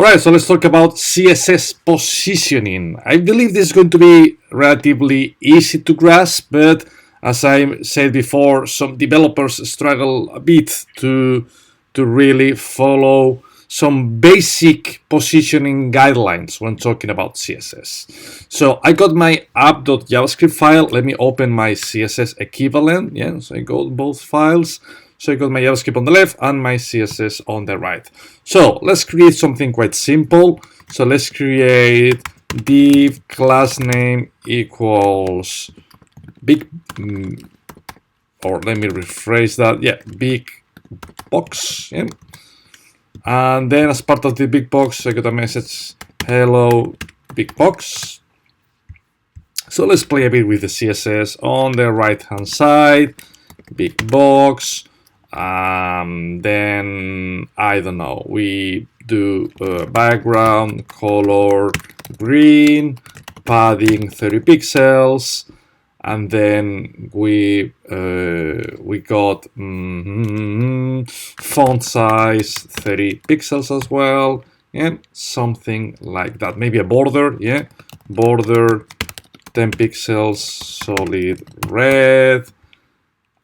Alright, so let's talk about CSS positioning. I believe this is going to be relatively easy to grasp, but as I said before, some developers struggle a bit to really follow some basic positioning guidelines when talking about CSS. So I got my app.javascript file. Let me open my CSS equivalent. Yeah, so I got both files. So I got my JavaScript on the left and my CSS on the right. So let's create something quite simple. So let's create div class name equals big, or let me rephrase that. Yeah, big box. Yeah. And then as part of the big box, I got a message, hello big box. So let's play a bit with the CSS on the right hand side, big box. Then I don't know, we do background color green, padding 30 pixels, and then we got font size 30 pixels as well, and something like that. Maybe a border, yeah, border 10 pixels, solid red.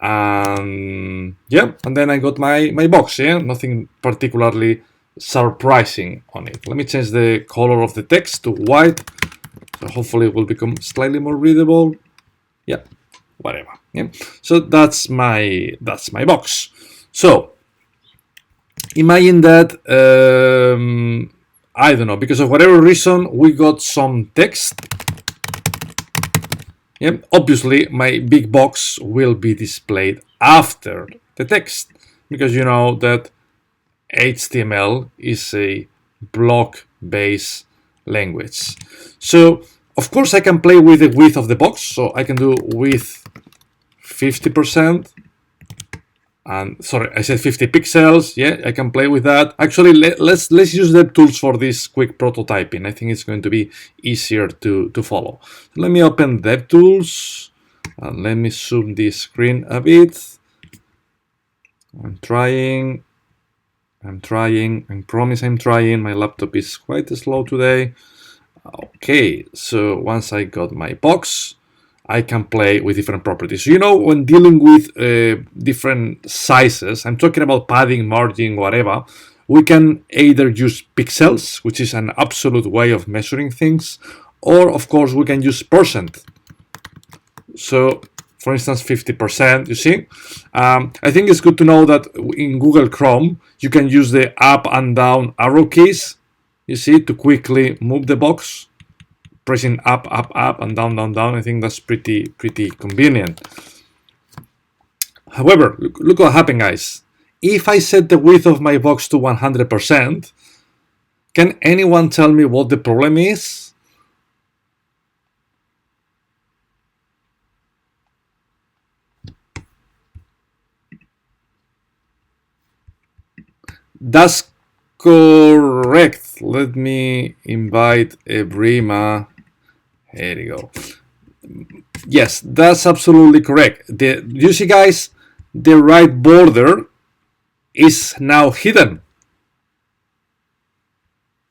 And yeah, and then I got my box. Yeah, nothing particularly surprising on it. Let me change the color of the text to white, so hopefully it will become slightly more readable. Yeah, whatever. Yeah, so that's my box. So imagine that I don't know, because of whatever reason we got some text. Yeah, obviously, my big box will be displayed after the text, because you know that HTML is a block-based language. So, of course, I can play with the width of the box. So I can do width 50%. And sorry, I said 50 pixels. Yeah, I can play with that. Actually, let's use devtools for this quick prototyping. I think it's going to be easier to follow. So let me open devtools and let me zoom this screen a bit. I'm trying. I promise I'm trying. My laptop is quite slow today. Okay, so once I got my box, I can play with different properties. You know, when dealing with different sizes, I'm talking about padding, margin, whatever, we can either use pixels, which is an absolute way of measuring things, or of course we can use %. So for instance, 50%, you see? I think it's good to know that in Google Chrome, you can use the up and down arrow keys, you see, to quickly move the box. Pressing up, up, up, and down, down, down. I think that's pretty convenient. However, look what happened, guys. If I set the width of my box to 100%, can anyone tell me what the problem is? That's correct. Let me invite Ebrima. Here you go. Yes, that's absolutely correct. You see, guys, the right border is now hidden.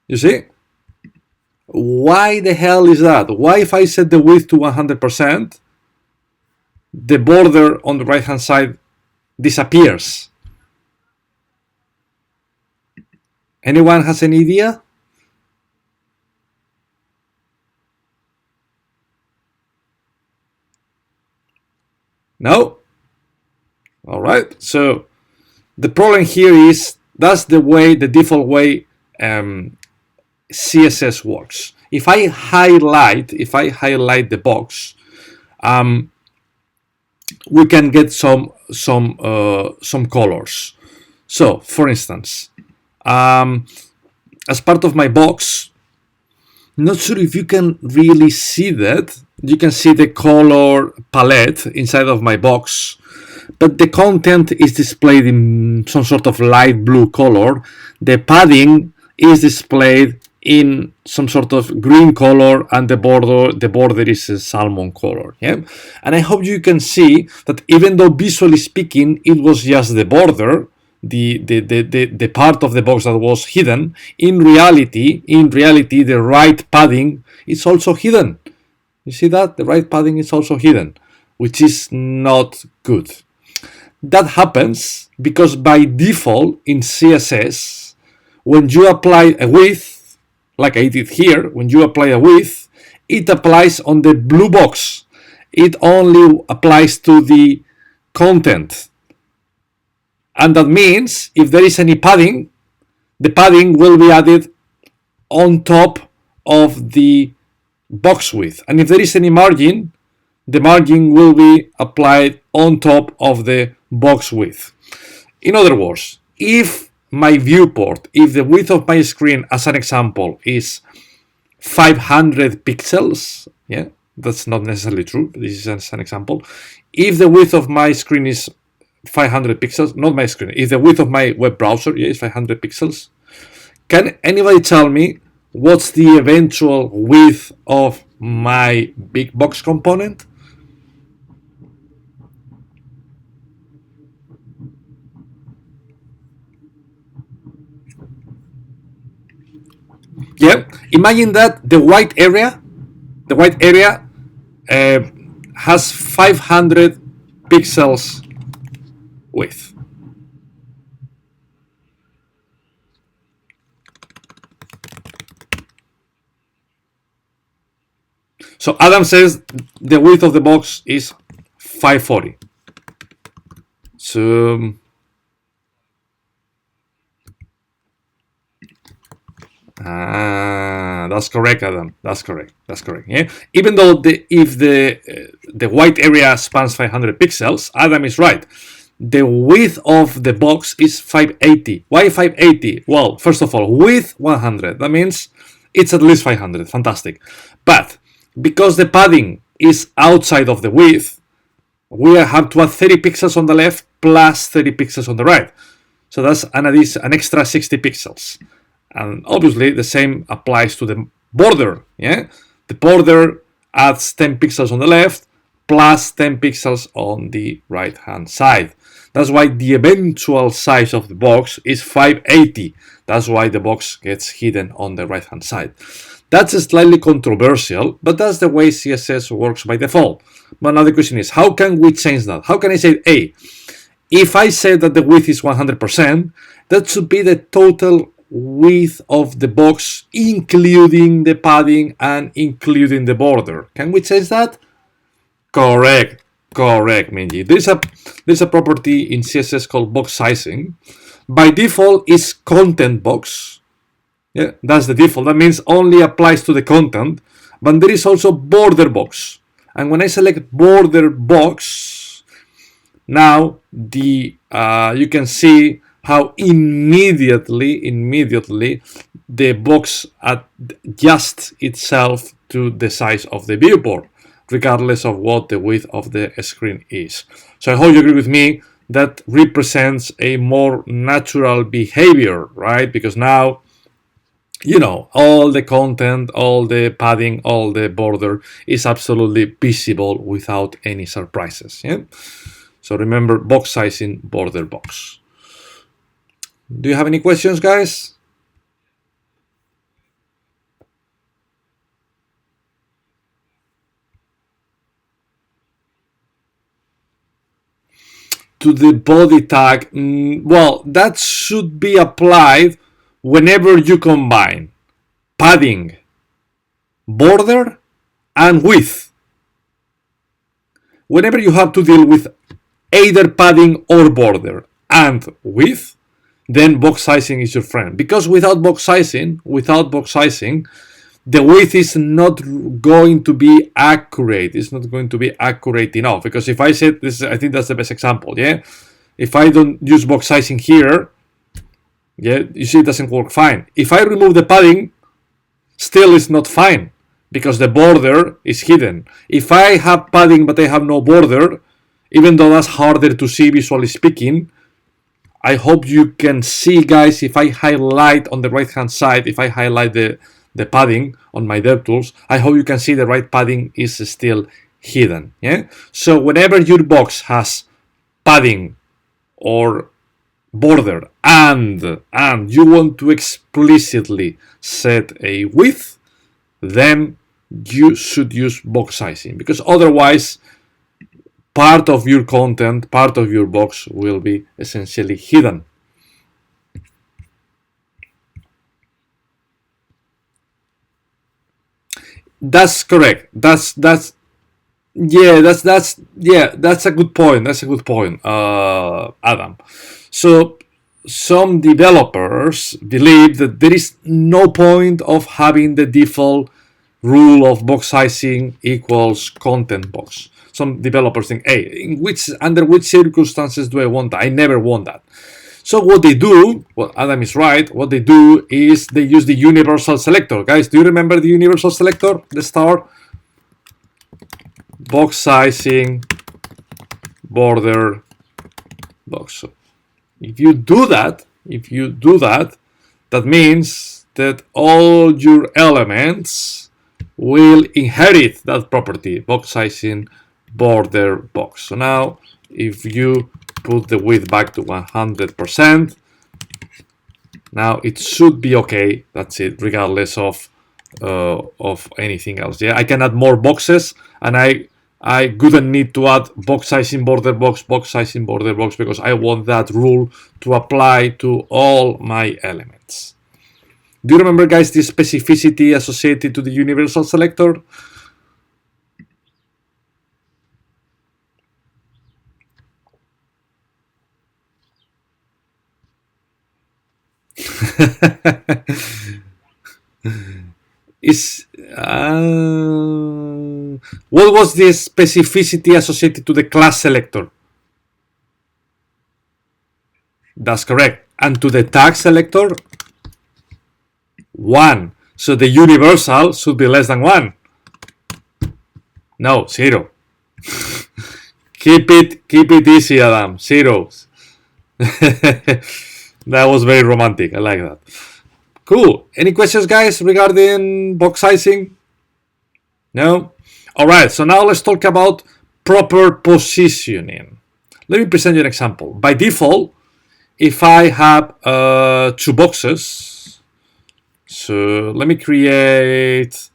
You see? Why the hell is that? Why, if I set the width to 100%, the border on the right hand side disappears? Anyone has any idea? No? All right. So the problem here is that's the default way CSS works. If I highlight the box, we can get some colors. So, for instance, as part of my box, not sure if you can really see that. You can see the color palette inside of my box, but the content is displayed in some sort of light blue color. The padding is displayed in some sort of green color, and the border is a salmon color. Yeah, and I hope you can see that even though visually speaking it was just the border, the part of the box that was hidden, in reality, the right padding is also hidden. You see that? The right padding is also hidden, which is not good. That happens because by default in CSS, when you apply a width, like I did here, when you apply a width, it applies on the blue box. It only applies to the content. And that means if there is any padding, the padding will be added on top of the box width. And if there is any margin, the margin will be applied on top of the box width. In other words, if my viewport, if the width of my screen, as an example, is 500 pixels, yeah, that's not necessarily true, but this is an example. If the width of my screen is 500 pixels, not my screen, if the width of my web browser, yeah, is 500 pixels, can anybody tell me what's the eventual width of my big box component? Yeah, imagine that the white area has 500 pixels width. So Adam says the width of the box is 540. So that's correct, Adam. That's correct. Yeah. Even though if the white area spans 500 pixels, Adam is right. The width of the box is 580. Why 580? Well, first of all, width 100. That means it's at least 500. Fantastic. But because the padding is outside of the width, we have to add 30 pixels on the left plus 30 pixels on the right. So that's an extra 60 pixels. And obviously the same applies to the border. Yeah, the border adds 10 pixels on the left plus 10 pixels on the right hand side. That's why the eventual size of the box is 580. That's why the box gets hidden on the right hand side. That's slightly controversial, but that's the way CSS works by default. But now the question is, how can we change that? How can I say, hey, if I say that the width is 100%, that should be the total width of the box, including the padding and including the border. Can we change that? Correct, Minji. There's a property in CSS called box sizing. By default, is content box. Yeah, that's the default. That means only applies to the content. But there is also border box. And when I select border box, now you can see how immediately the box adjusts itself to the size of the viewport, regardless of what the width of the screen is. So I hope you agree with me that represents a more natural behavior, right? Because now, you know, all the content, all the padding, all the border is absolutely visible without any surprises. Yeah. So remember, box sizing, border box. Do you have any questions, guys? To the body tag, well, that should be applied whenever you combine padding, border, and width. Whenever you have to deal with either padding or border and width, then box sizing is your friend. Because without box sizing, the width is not going to be accurate. It's not going to be accurate enough. Because if I said this, I think that's the best example. Yeah, if I don't use box sizing here, yeah, you see it doesn't work fine. If I remove the padding, still it's not fine because the border is hidden. If I have padding but I have no border, even though that's harder to see visually speaking, I hope you can see, guys, if I highlight on the right hand side, if I highlight the padding on my devtools, I hope you can see the right padding is still hidden. Yeah. So whenever your box has padding or border and you want to explicitly set a width, then you should use box sizing, because otherwise part of your content, part of your box will be essentially hidden. That's correct. That's a good point. That's a good point, Adam. So some developers believe that there is no point of having the default rule of box sizing equals content box. Some developers think, hey, under which circumstances do I want that? I never want that. So what they do, well, Adam is right, what they do is they use the universal selector. Guys, do you remember the universal selector, the star? Box sizing, border, box. So if you do that, that means that all your elements will inherit that property, box sizing, border, box. So now, if you put the width back to 100%, now it should be okay. That's it, regardless of anything else. Yeah, I can add more boxes, and I wouldn't need to add box sizing, border box, box sizing, border box, because I want that rule to apply to all my elements. Do you remember, guys, the specificity associated to the universal selector? What was the specificity associated to the class selector? That's correct. And to the tag selector? 1. So the universal should be less than 1. No, 0. Keep it easy, Adam. 0. That was very romantic. I like that. Cool. Any questions, guys, regarding box sizing? No? Alright, so now let's talk about proper positioning. Let me present you an example. By default, if I have 2 boxes, so let me create...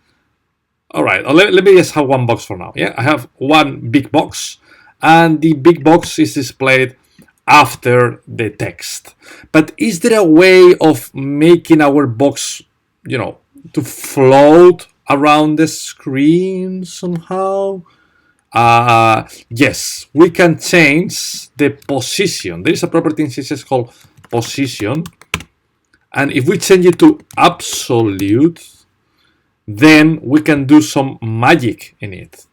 Alright, let me just have 1 box for now. Yeah, I have 1 big box, and the big box is displayed after the text. But is there a way of making our box, to float around the screen somehow? Yes, we can change the position. There is a property in CSS called position, and if we change it to absolute, then we can do some magic in it.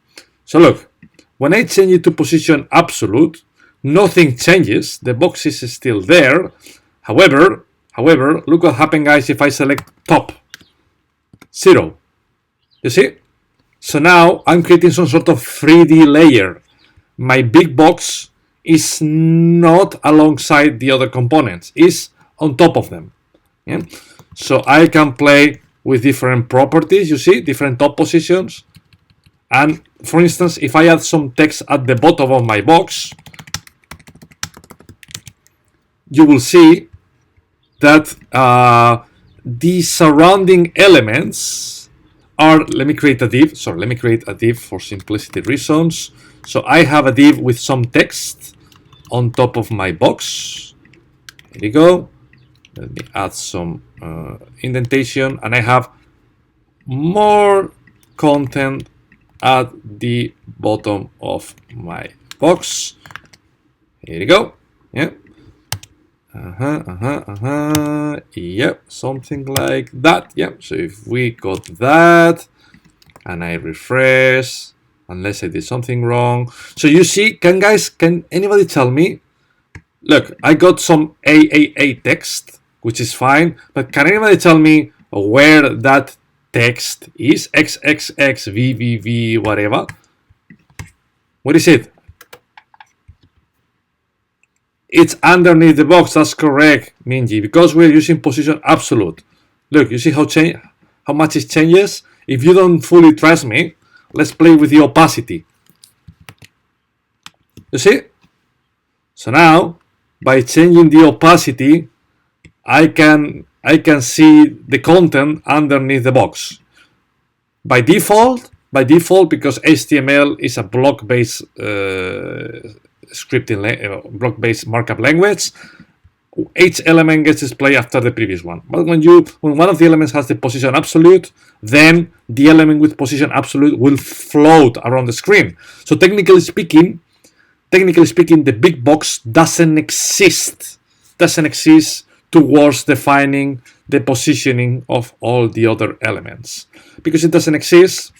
So look, when I change it to position absolute, nothing changes. The box is still there. However, look what happened, guys, if I select top. 0. You see? So now I'm creating some sort of 3D layer. My big box is not alongside the other components. It's on top of them. Yeah? So I can play with different properties, you see, different top positions. And for instance, if I add some text at the bottom of my box, you will see that the surrounding elements are, let me create a div. Sorry, let me create a div for simplicity reasons. So I have a div with some text on top of my box. Here we go. Let me add some indentation, and I have more content at the bottom of my box. Here we go. Yeah. Yep, something like that. Yep. So if we got that, and I refresh, unless I did something wrong. So you see, can anybody tell me? Look, I got some AAA text, which is fine, but can anybody tell me where that text is? XXX, VVV, whatever. What is it? It's underneath the box. That's correct, Minji, because we're using position absolute. Look, you see how much it changes? If you don't fully trust me, let's play with the opacity. You see? So now by changing the opacity, I can see the content underneath the box. By default, because HTML is a block-based block-based markup language, each element gets displayed after the previous one. But when one of the elements has the position absolute, then the element with position absolute will float around the screen. So technically speaking, the big box doesn't exist towards defining the positioning of all the other elements. Because it doesn't exist,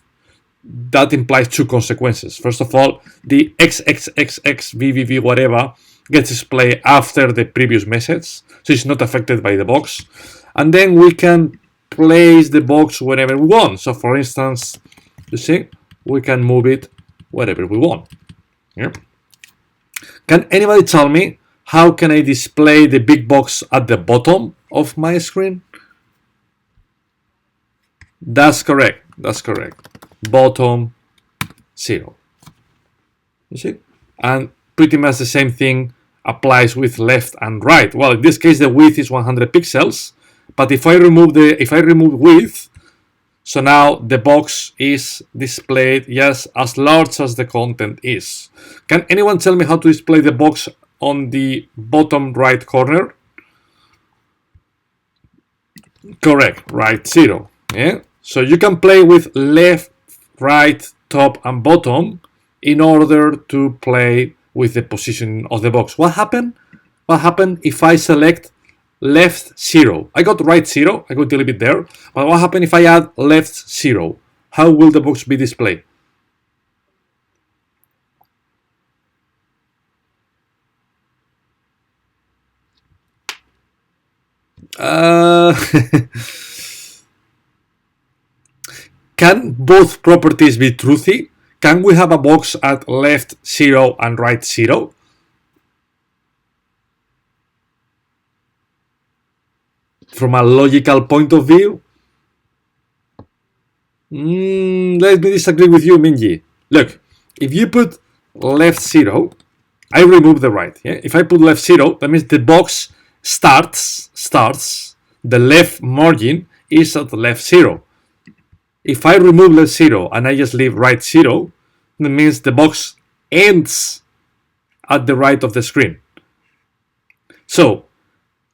that implies two consequences. First of all, the XXXX, VVV, whatever, gets displayed after the previous message, so it's not affected by the box. And then we can place the box wherever we want. So for instance, you see, we can move it wherever we want. Yeah. Can anybody tell me how can I display the big box at the bottom of my screen? That's correct. Bottom 0. You see? And pretty much the same thing applies with left and right. Well, in this case, the width is 100 pixels. But if I remove width, so now the box is displayed, yes, as large as the content is. Can anyone tell me how to display the box on the bottom right corner? Correct, right 0. Yeah. So you can play with left, right, top, and bottom in order to play with the position of the box. What happened if I select left 0? I got right 0, I could leave it there. But what happened if I add left 0? How will the box be displayed? Can both properties be truthy? Can we have a box at left 0 and right 0? From a logical point of view? Let me disagree with you, Minji. Look, if you put left 0, I remove the right. Yeah? If I put left 0, that means the box starts, the left margin is at left 0. If I remove left 0 and I just leave right 0, that means the box ends at the right of the screen. So,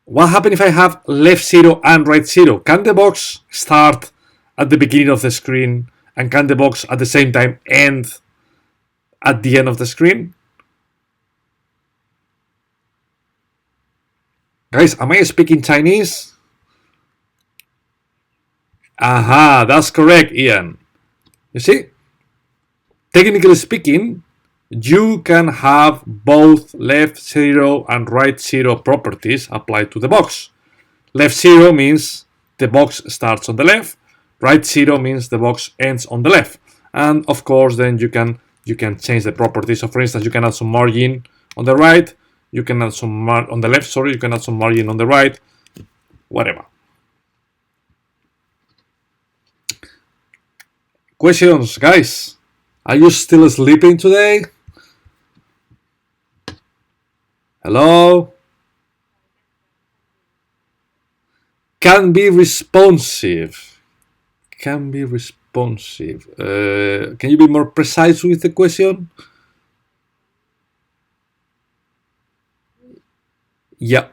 what happens if I have left 0 and right 0? Can the box start at the beginning of the screen, and can the box at the same time end at the end of the screen? Guys, am I speaking Chinese? Aha, that's correct, Ian. You see? Technically speaking, you can have both left 0 and right 0 properties applied to the box. Left 0 means the box starts on the left. Right 0 means the box ends on the left. And of course, then you can change the properties. So for instance, you can add some margin on the right. You can add some on the left. Sorry, you can add some margin on the right. Whatever. Questions, guys? Are you still sleeping today? Hello? Can be responsive. Can you be more precise with the question? Yeah.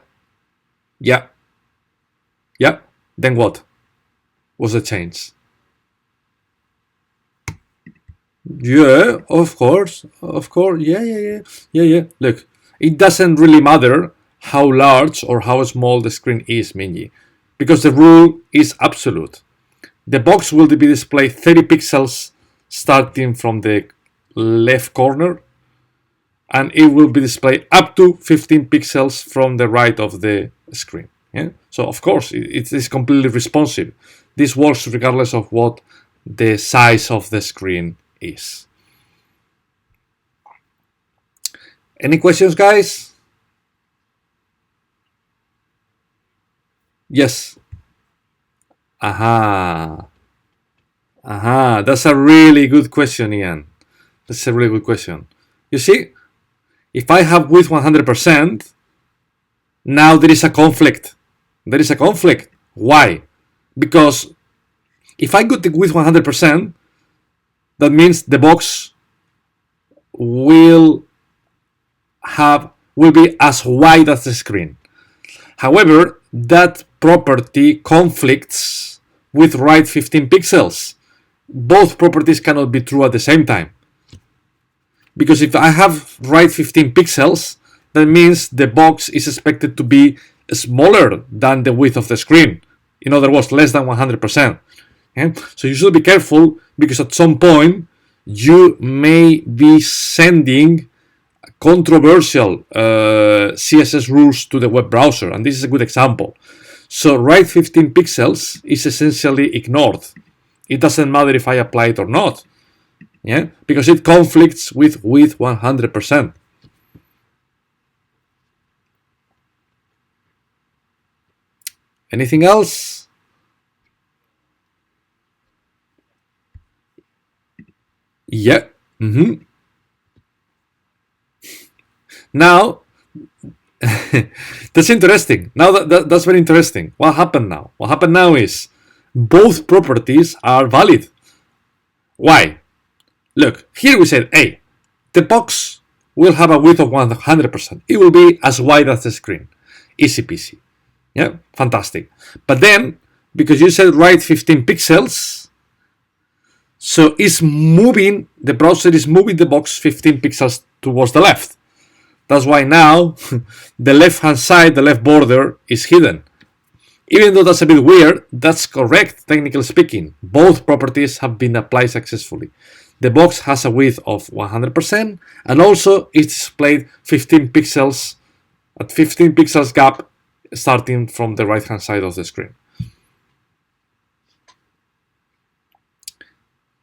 Then what? What's the change? Yeah, of course. Yeah. Look, it doesn't really matter how large or how small the screen is, Minji, because the rule is absolute. The box will be displayed 30 pixels starting from the left corner, and it will be displayed up to 15 pixels from the right of the screen. Yeah? So of course, it is completely responsive. This works regardless of what the size of the screen is. Any questions, guys? Yes. Aha. That's a really good question, Ian. That's a really good question. You see, if I have width 100%, Now there is a conflict. There is a conflict. Why? Because if I got the width 100%, that means the box will be as wide as the screen. However, that property conflicts with right 15 pixels. Both properties cannot be true at the same time. Because if I have right 15 pixels, that means the box is expected to be smaller than the width of the screen. In other words, less than 100%. Okay? So you should be careful, because at some point you may be sending controversial CSS rules to the web browser, and this is a good example. So right 15 pixels is essentially ignored. It doesn't matter if I apply it or not, yeah, because it conflicts with 100%. Anything else? Yeah. Now, that's interesting. Now that's very interesting. What happened now? What happened now is both properties are valid. Why? Look, here we said, hey, the box will have a width of 100%. It will be as wide as the screen. Easy peasy. Yeah, fantastic. But then, because you said right 15 pixels, so it's moving, the browser is moving the box 15 pixels towards the left. That's why now the left-hand side, the left border, is hidden. Even though that's a bit weird, that's correct, technically speaking. Both properties have been applied successfully. The box has a width of 100%, and also it's displayed 15 pixels, at 15 pixels gap, starting from the right-hand side of the screen.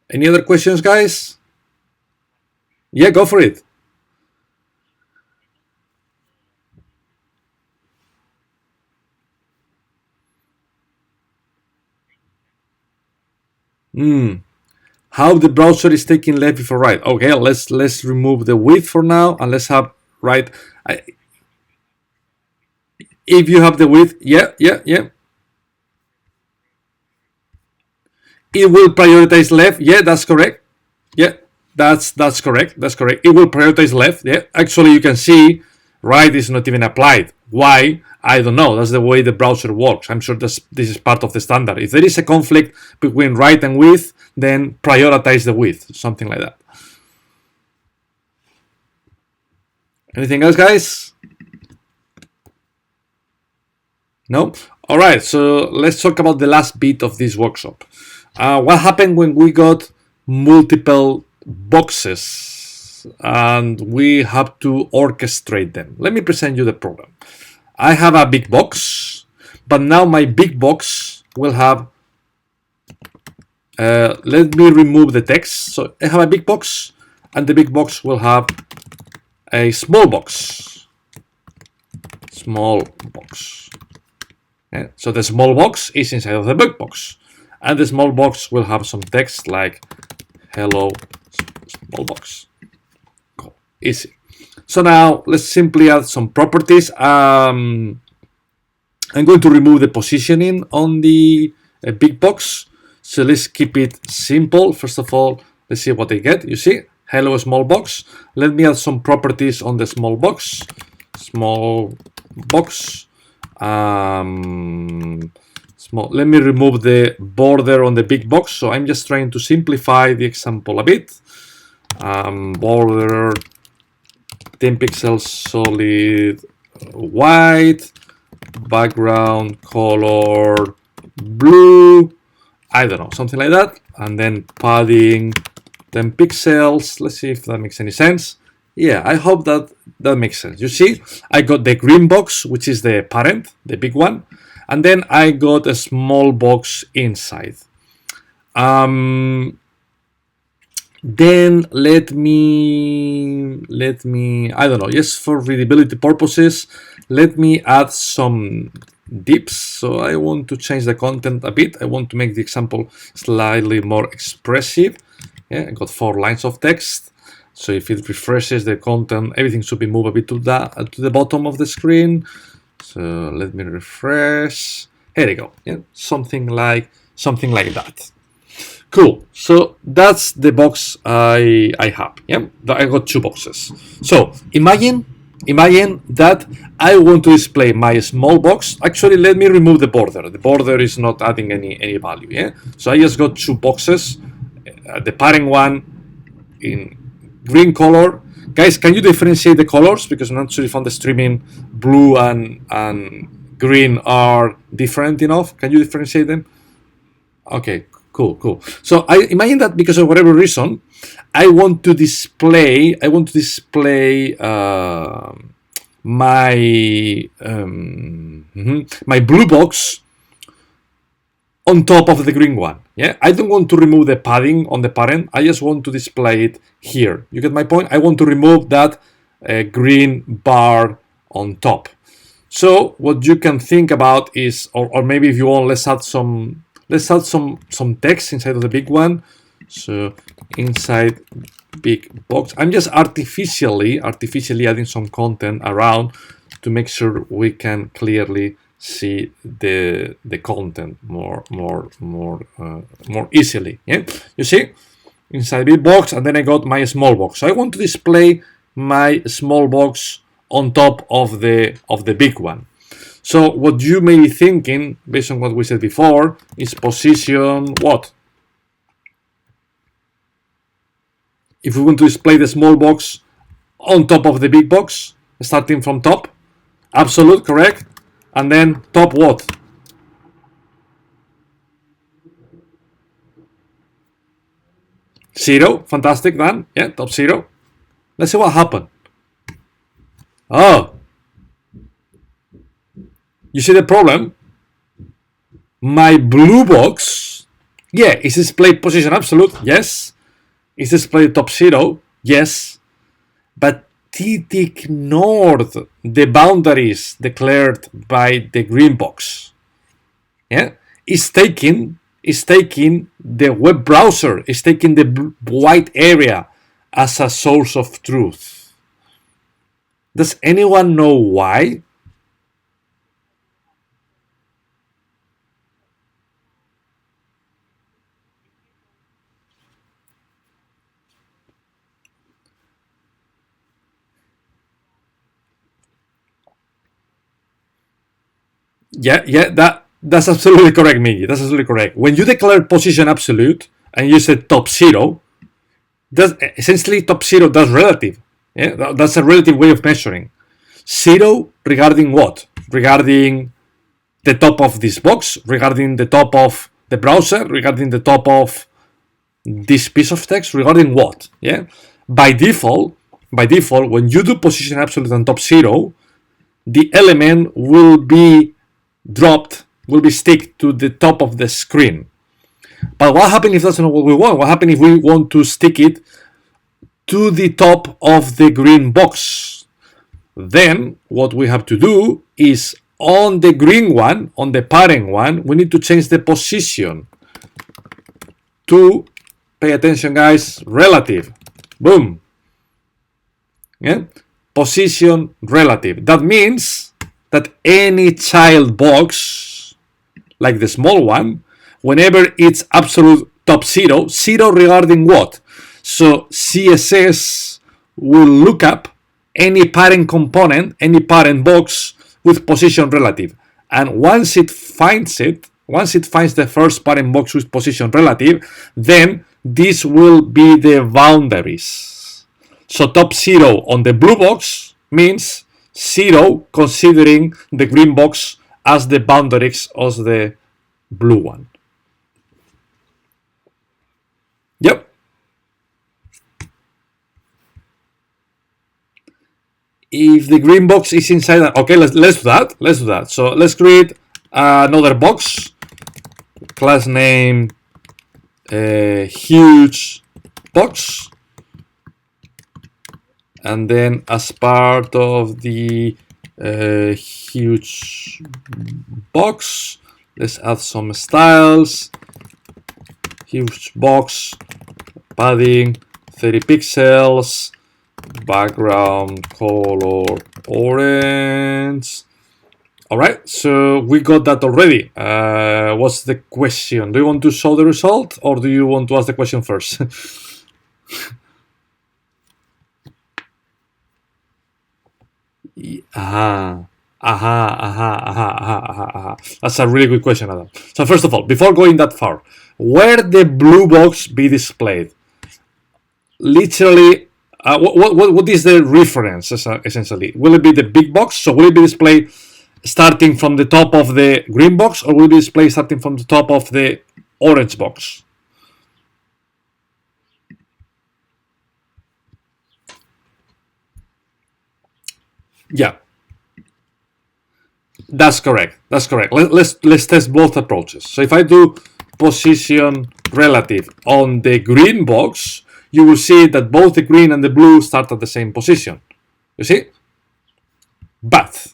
Any other questions, guys? Yeah, go for it. How the browser is taking left before right. Okay, let's remove the width for now, and let's have right. If you have the width, yeah. It will prioritize left. Yeah, that's correct. Yeah, that's correct. That's correct. It will prioritize left. Yeah, actually, you can see right is not even applied. Why? I don't know. That's the way the browser works. I'm sure this is part of the standard. If there is a conflict between right and width, then prioritize the width, something like that. Anything else, guys? No? All right, so let's talk about the last bit of this workshop. What happened when we got multiple boxes and we have to orchestrate them? Let me present you the problem. I have a big box, but now my big box will have, let me remove the text. So I have a big box, and the big box will have a small box. Small box. Yeah, so the small box is inside of the big box, and the small box will have some text like hello small box. Cool. Easy. So now let's simply add some properties. I'm going to remove the positioning on the big box. So let's keep it simple. First of all, let's see what I get. You see, hello small box. Let me add some properties on the small box. Small box. Let me remove the border on the big box. So I'm just trying to simplify the example a bit. Border 10 pixels solid white, background color blue, I don't know, something like that, and then padding 10 pixels. Let's see if that makes any sense. Yeah, I hope that makes sense. You see, I got the green box, which is the parent, the big one, and then I got a small box inside. Then let me, I don't know, just for readability purposes, let me add some dips. So I want to change the content a bit. I want to make the example slightly more expressive. Yeah, I got 4 lines of text. So if it refreshes the content, everything should be moved a bit to the bottom of the screen. So let me refresh. Here we go. Yeah, something like that. Cool. So that's the box I have. Yeah, I got two boxes. So imagine that I want to display my small box. Actually, let me remove the border. The border is not adding any value. Yeah. So I just got two boxes. The parent one in green color. Guys, can you differentiate the colors? Because I'm not sure if on the streaming blue and green are different enough. Can you differentiate them? Okay, cool. So I imagine that because of whatever reason, I want to display my my blue box on top of the green one. Yeah, I don't want to remove the padding on the parent. I just want to display it here. You get my point? I want to remove that green bar on top. So what you can think about is, or maybe if you want, let's add some text inside of the big one. So inside big box, I'm just artificially adding some content around to make sure we can clearly see the content more easily. Yeah, you see, inside big box, and then I got my small box. So I want to display my small box on top of the big one. So what you may be thinking, based on what we said before, is position what? If we want to display the small box on top of the big box, starting from top, absolute, correct? And then top what? Zero, fantastic, done. Yeah, top zero. Let's see what happened. Oh, you see the problem? My blue box, yeah, is displayed position absolute, yes. Is displayed top zero, yes. But it ignored the boundaries declared by the green box. Yeah, it's taking the web browser, it's taking the white area as a source of truth. Does anyone know why? Yeah, that's absolutely correct, Miggy. That's absolutely correct. When you declare position absolute and you said top zero, that's essentially top zero. That's relative. Yeah, that's a relative way of measuring. Zero regarding what? Regarding the top of this box, regarding the top of the browser, regarding the top of this piece of text, regarding what? Yeah. By default, when you do position absolute and top zero, the element will be dropped, will be stick to the top of the screen. But what happens if that's not what we want? What happens if we want to stick it to the top of the green box? Then what we have to do is on the green one, on the parent one, we need to change the position to, pay attention guys, relative. Boom. Yeah, position relative. That means that any child box, like the small one, whenever it's absolute top zero, zero regarding what? So CSS will look up any parent component, any parent box with position relative. And once it finds the first parent box with position relative, then this will be the boundaries. So top zero on the blue box means zero considering the green box as the boundaries of the blue one. Yep. If the green box is inside, okay, let's do that. So let's create another box, class name huge box, and then as part of the huge box, let's add some styles. Huge box, padding 30 pixels, background color orange, All right, so we got that already. What's the question? Do you want to show the result or do you want to ask the question first? That's a really good question, Adam. So first of all, before going that far, where the blue box be displayed? Literally, what is the reference essentially? Will it be the big box? So will it be displayed starting from the top of the green box, or will it be displayed starting from the top of the orange box? Yeah, that's correct. That's correct. Let's test both approaches. So if I do position relative on the green box, you will see that both the green and the blue start at the same position. You see? But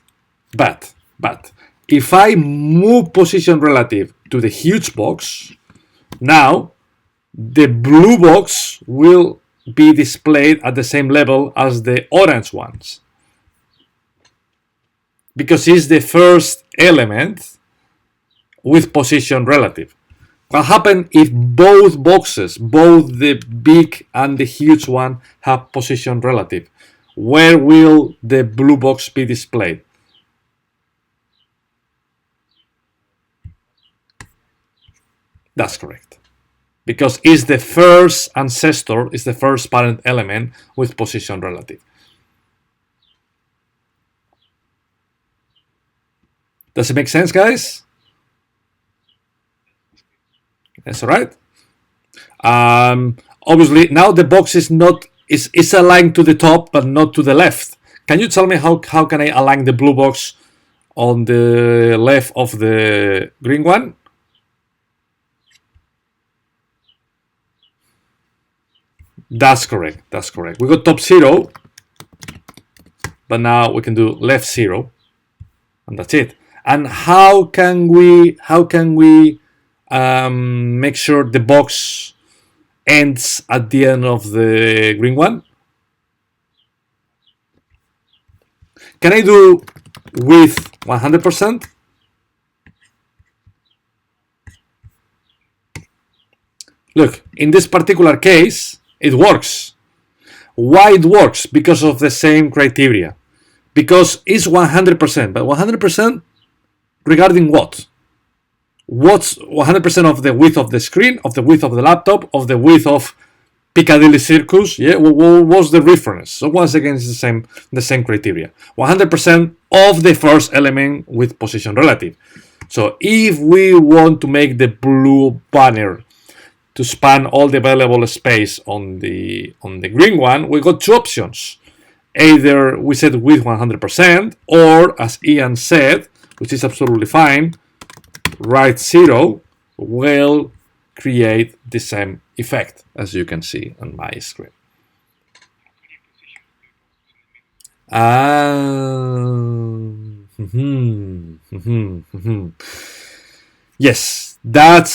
if I move position relative to the huge box, now the blue box will be displayed at the same level as the orange ones, because it's the first element with position relative. What happens if both boxes, both the big and the huge one, have position relative? Where will the blue box be displayed? That's correct. Because it's the first ancestor, it's the first parent element with position relative. Does it make sense, guys? That's all right. Obviously, now the box is not is aligned to the top, but not to the left. Can you tell me how can I align the blue box on the left of the green one? That's correct. That's correct. We got top 0, but now we can do left 0, and that's it. And how can we make sure the box ends at the end of the green one? Can I do width 100%? Look, in this particular case, it works. Why it works? Because of the same criteria. Because it's 100%, but 100% regarding what? What's 100% of the width of the screen, of the width of the laptop, of the width of Piccadilly Circus? Yeah, what was the reference? So once again, it's the same criteria. 100% of the first element with position relative. So if we want to make the blue banner to span all the available space on the green one, we got two options. Either we set width 100%, or as Ian said, which is absolutely fine, right 0 will create the same effect, as you can see on my screen. Yes, that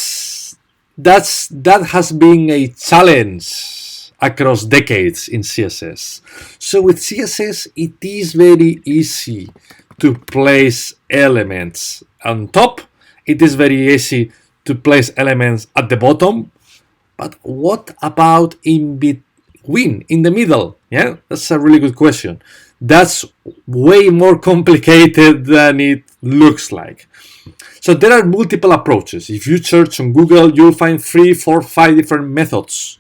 has been a challenge across decades in CSS. So with CSS, it is very easy to place elements on top. It is very easy to place elements at the bottom. But what about in between, in the middle? Yeah, that's a really good question. That's way more complicated than it looks like. So there are multiple approaches. If you search on Google, you'll find 3, 4, 5 different methods.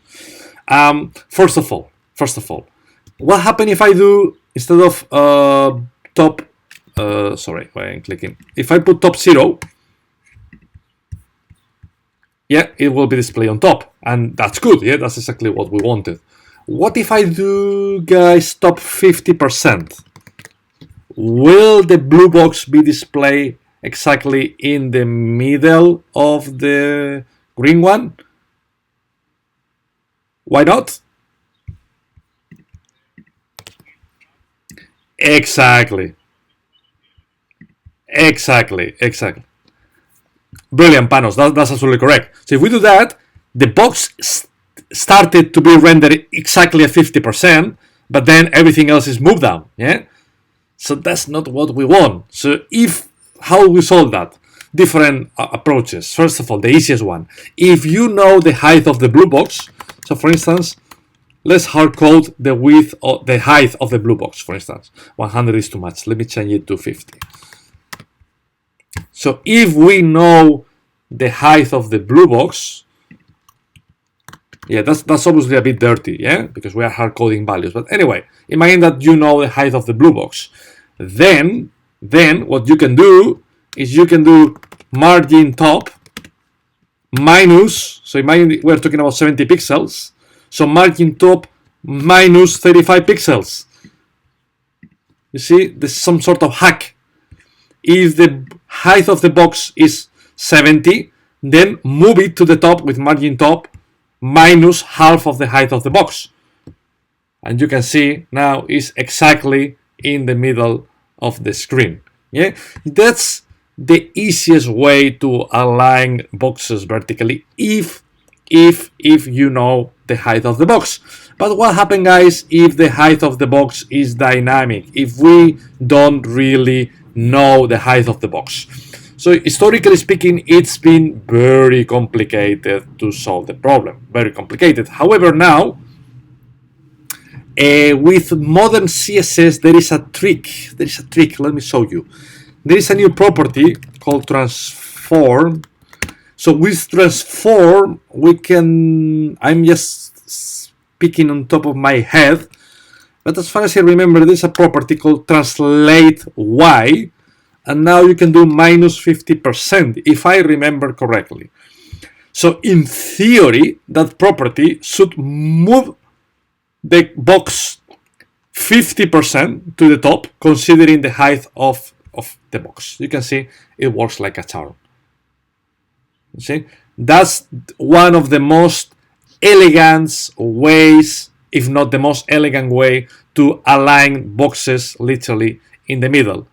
First of all, what happens if I do, instead of top, sorry, I'm clicking. If I put top 0, yeah, it will be displayed on top, and that's good. Yeah, that's exactly what we wanted. What if I do, guys, top 50%? Will the blue box be displayed exactly in the middle of the green one? Why not? Exactly. Brilliant, Panos. That's absolutely correct. So if we do that, the box started to be rendered exactly at 50%, but then everything else is moved down. Yeah. So that's not what we want. So if how we solve that? Different approaches. First of all, the easiest one. If you know the height of the blue box, so for instance, let's hard code the width or the height of the blue box. For instance, 100 is too much. Let me change it to 50. So if we know the height of the blue box, yeah, that's obviously a bit dirty, yeah, because we are hard coding values. But anyway, imagine that you know the height of the blue box. Then what you can do is you can do margin top minus, so imagine we're talking about 70 pixels, so margin top minus 35 pixels. You see, this is some sort of hack. If the height of the box is 70, then move it to the top with margin top minus half of the height of the box. And you can see now it's exactly in the middle of the screen. Yeah, that's the easiest way to align boxes vertically if you know the height of the box. But what happens, guys, if the height of the box is dynamic, if we don't really know the height of the box? So historically speaking, it's been very complicated to solve the problem, very complicated. However, now with modern CSS, there is a trick. Let me show you. There is a new property called transform. So with transform, we can, I'm just speaking on top of my head, but as far as I remember, there's a property called translate Y, and now you can do minus 50%, if I remember correctly. So in theory, that property should move the box 50% to the top, considering the height of the box. You can see it works like a charm. You see, that's one of the most elegant ways, if not the most elegant way, to align boxes literally in the middle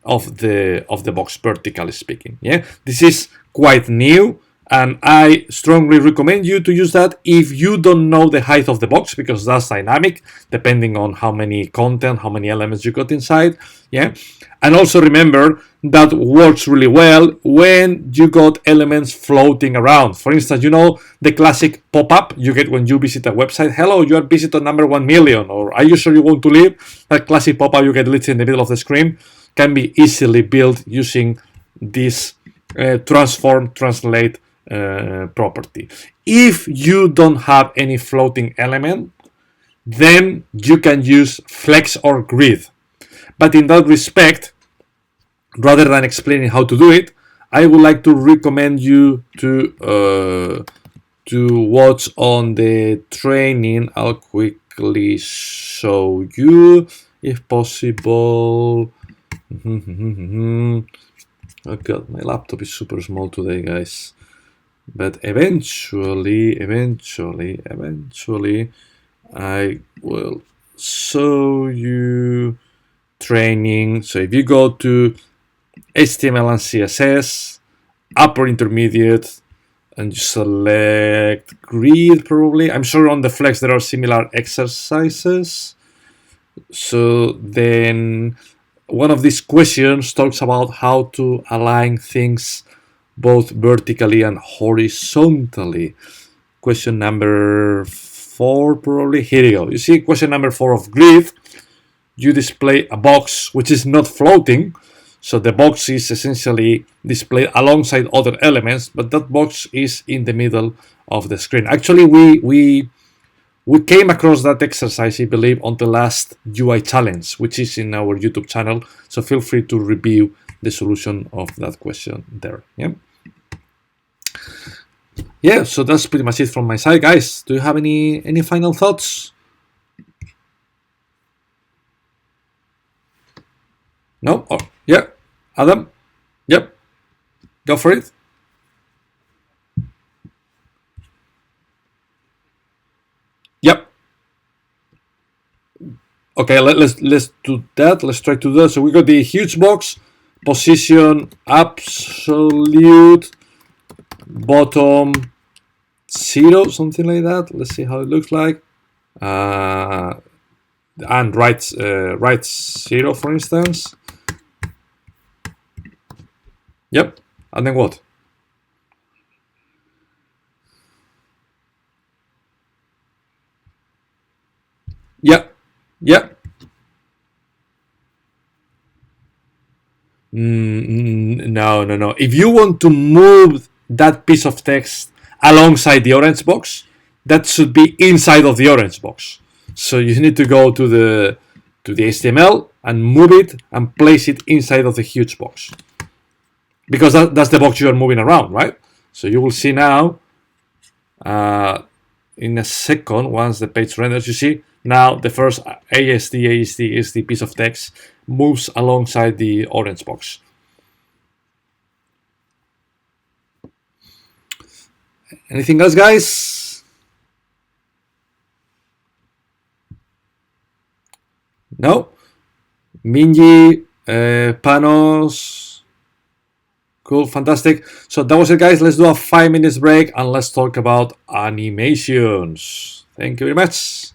of the box, vertically speaking. Yeah, this is quite new, and I strongly recommend you to use that if you don't know the height of the box, because that's dynamic depending on how many content, how many elements you got inside. Yeah, and also remember that works really well when you got elements floating around. For instance, you know the classic pop-up you get when you visit a website. Hello, you are visitor number 1 million, or are you sure you want to leave? That classic pop-up you get literally in the middle of the screen can be easily built using this transform translate property. If you don't have any floating element, then you can use flex or grid. But in that respect, rather than explaining how to do it, I would like to recommend you to watch on the training. I'll quickly show you, if possible. Oh god, my laptop is super small today, guys. But eventually, I will show you training. So if you go to HTML and CSS, upper intermediate, and you select grid, probably. I'm sure on the Flex there are similar exercises. So then one of these questions talks about how to align things both vertically and horizontally. Question number 4, probably. Here you go. You see question number 4 of grid. You display a box which is not floating. So the box is essentially displayed alongside other elements, but that box is in the middle of the screen. Actually, we came across that exercise, I believe, on the last UI challenge, which is in our YouTube channel. So feel free to review the solution of that question there. Yeah, so that's pretty much it from my side, guys. Do you have any final thoughts? No? Oh, yeah. Adam? Yep. Go for it. Yep. Okay, let's do that. Let's try to do that. So we got the huge box, position absolute, bottom 0, something like that. Let's see how it looks like. And right 0, for instance. Yep. And then what? Yep. Yep. No, no, no. If you want to move that piece of text alongside the orange box, that should be inside of the orange box. So you need to go to the HTML and move it and place it inside of the huge box, because that's the box you are moving around, right? So you will see now in a second, once the page renders, you see now the first ASD piece of text moves alongside the orange box. Anything else, guys? No? Minji, Panos. Cool, fantastic. So that was it, guys. Let's do a 5 minutes break and let's talk about animations. Thank you very much.